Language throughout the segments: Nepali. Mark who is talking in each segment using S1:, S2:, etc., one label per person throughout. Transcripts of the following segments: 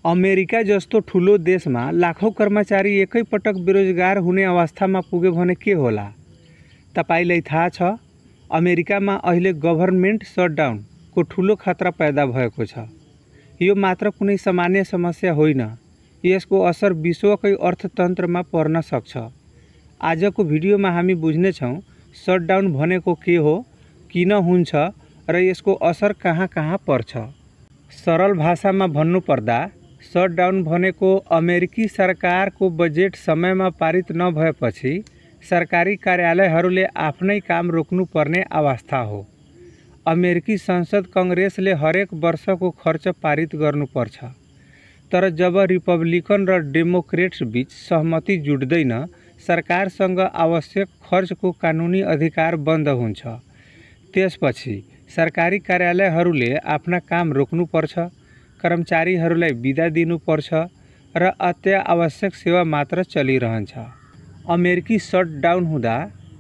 S1: अमेरिका जस्तो ठूलो देश में लाखों कर्मचारी एकै पटक बेरोजगार हुने अवस्था में पुगे भने के होला? तपाईलाई थाहा छ, अमेरिका में अहिले गभर्नमेन्ट शटडाउन को ठूलो खतरा पैदा भएको छ। यो मात्र कुनै सामान्य समस्या होइन, यसको असर विश्वकै अर्थतन्त्रमा पर्न सक्छ। आजको भिडियोमा हामी बुझ्नेछौँ शटडाउन भनेको के हो, किन हुन्छ र यसको असर कहाँ कहाँ पर्छ। सरल भाषामा भन्नुपर्दा शटडाउन भनेको अमेरिकी सरकारको बजेट समयमा पारित नभएपछि सरकारी कार्यालयहरूले आफ्नै काम रोक्नुपर्ने अवस्था हो। अमेरिकी संसद कांग्रेसले हरेक वर्षको खर्च पारित गर्नुपर्छ, तर जब रिपब्लिकन र डेमोक्रेट्स बीच सहमति जुट्दैन, सरकारसँग आवश्यक खर्चको कानुनी अधिकार बन्द हुन्छ। त्यसपछि सरकारी कार्यालयहरूले आफ्ना काम रोक्नुपर्छ, कर्मचारीहरूलाई बिदा दिनुपर्छ र अत्यावश्यक सेवा मात्र चलिरहन्छ। अमेरिकी शटडाउन हुँदा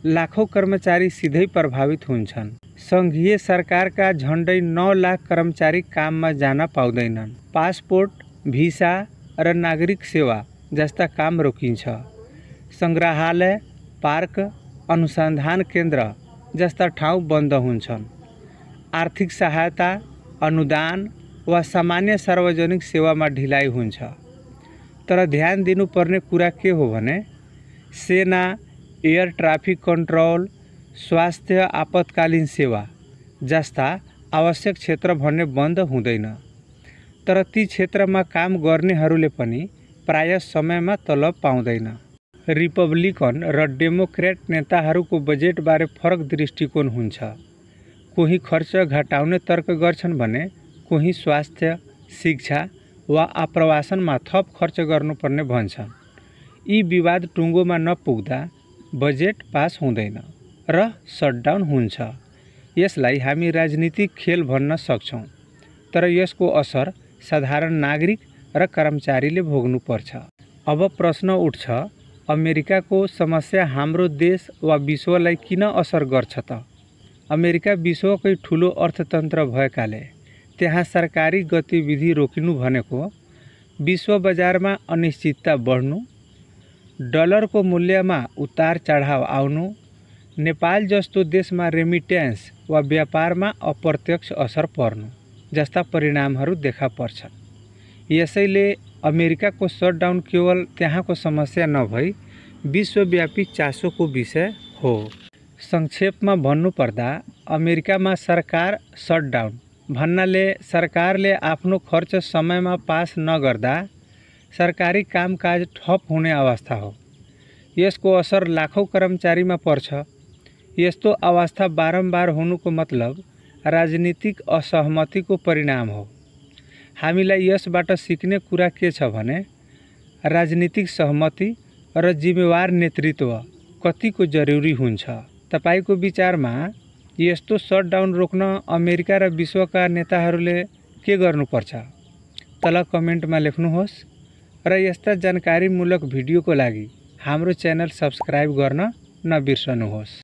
S1: लाखौं कर्मचारी सिधै प्रभावित हुन्छन्। संघीय सरकारका झन्डै 9 लाख कर्मचारी काममा जान पाउँदैनन्। पासपोर्ट, भिसा र नागरिक सेवा जस्ता काम रोकिन्छ। संग्रहालय, पार्क, अनुसन्धान केन्द्र जस्ता ठाउँ बन्द हुन्छन्। आर्थिक सहायता, अनुदान वा सामान्य सार्वजनिक सेवामा ढिलाइ हुन्छ। तर ध्यान दिनुपर्ने कुरा के हो भने सेना, एयर ट्राफिक कन्ट्रोल, स्वास्थ्य आपतकालीन सेवा जस्ता आवश्यक क्षेत्र भने बन्द हुँदैन। तर ती क्षेत्रमा काम गर्नेहरूले पनि प्राय समयमा तलब पाउँदैन। रिपब्लिकन र डेमोक्रेट नेताहरूको बजेटबारे फरक दृष्टिकोण हुन्छ। कोही खर्च घटाउने तर्क गर्छन् भने कोही स्वास्थ्य, शिक्षा वा आप्रवासनमा थप खर्च गर्नुपर्ने भन्छन्। यी विवाद टुङ्गोमा नपुग्दा बजेट पास हुँदैन र शटडाउन हुन्छ। यसलाई हामी राजनीतिक खेल भन्न सक्छौँ, तर यसको असर साधारण नागरिक र कर्मचारीले भोग्नुपर्छ। अब प्रश्न उठ्छ, अमेरिकाको समस्या हाम्रो देश वा विश्वलाई किन असर गर्छ त? अमेरिका विश्वकै ठूलो अर्थतन्त्र भएकाले त्यहाँ सरकारी गतिविधि रोकिनु भनेको विश्व बजारमा अनिश्चितता बढ्नु, डलरको मूल्यमा उतार चढाव आउनु, नेपाल जस्तो देशमा रेमिटेन्स वा व्यापारमा अप्रत्यक्ष असर पर्नु जस्ता परिणामहरू देखा पर्छन्। यसैले अमेरिकाको शटडाउन केवल त्यहाँको समस्या नभई विश्वव्यापी चासोको विषय हो। संक्षेपमा भन्नुपर्दा अमेरिकामा सरकार शटडाउन भन्नाले सरकारले आफ्नो खर्च समयमा पास नगर्दा सरकारी कामकाज ठप हुने अवस्था हो। यसको असर लाखौं कर्मचारीमा पर्छ। यस्तो अवस्था बारम्बार हुनुको मतलब राजनीतिक असहमतिको परिणाम हो। हामीलाई यसबाट सिक्ने कुरा के छ भने राजनीतिक सहमति र जिम्मेवार नेतृत्व कतिको जरुरी हुन्छ। तपाईको विचारमा यस्तो शटडाउन रोक्न अमेरिका र विश्वका नेताहरूले के गर्नुपर्छ? तल कमेन्टमा लेख्नुहोस् र यस्ता जानकारीमूलक भिडियोको लागि हाम्रो च्यानल सब्स्क्राइब गर्न नबिर्सनुहोस्।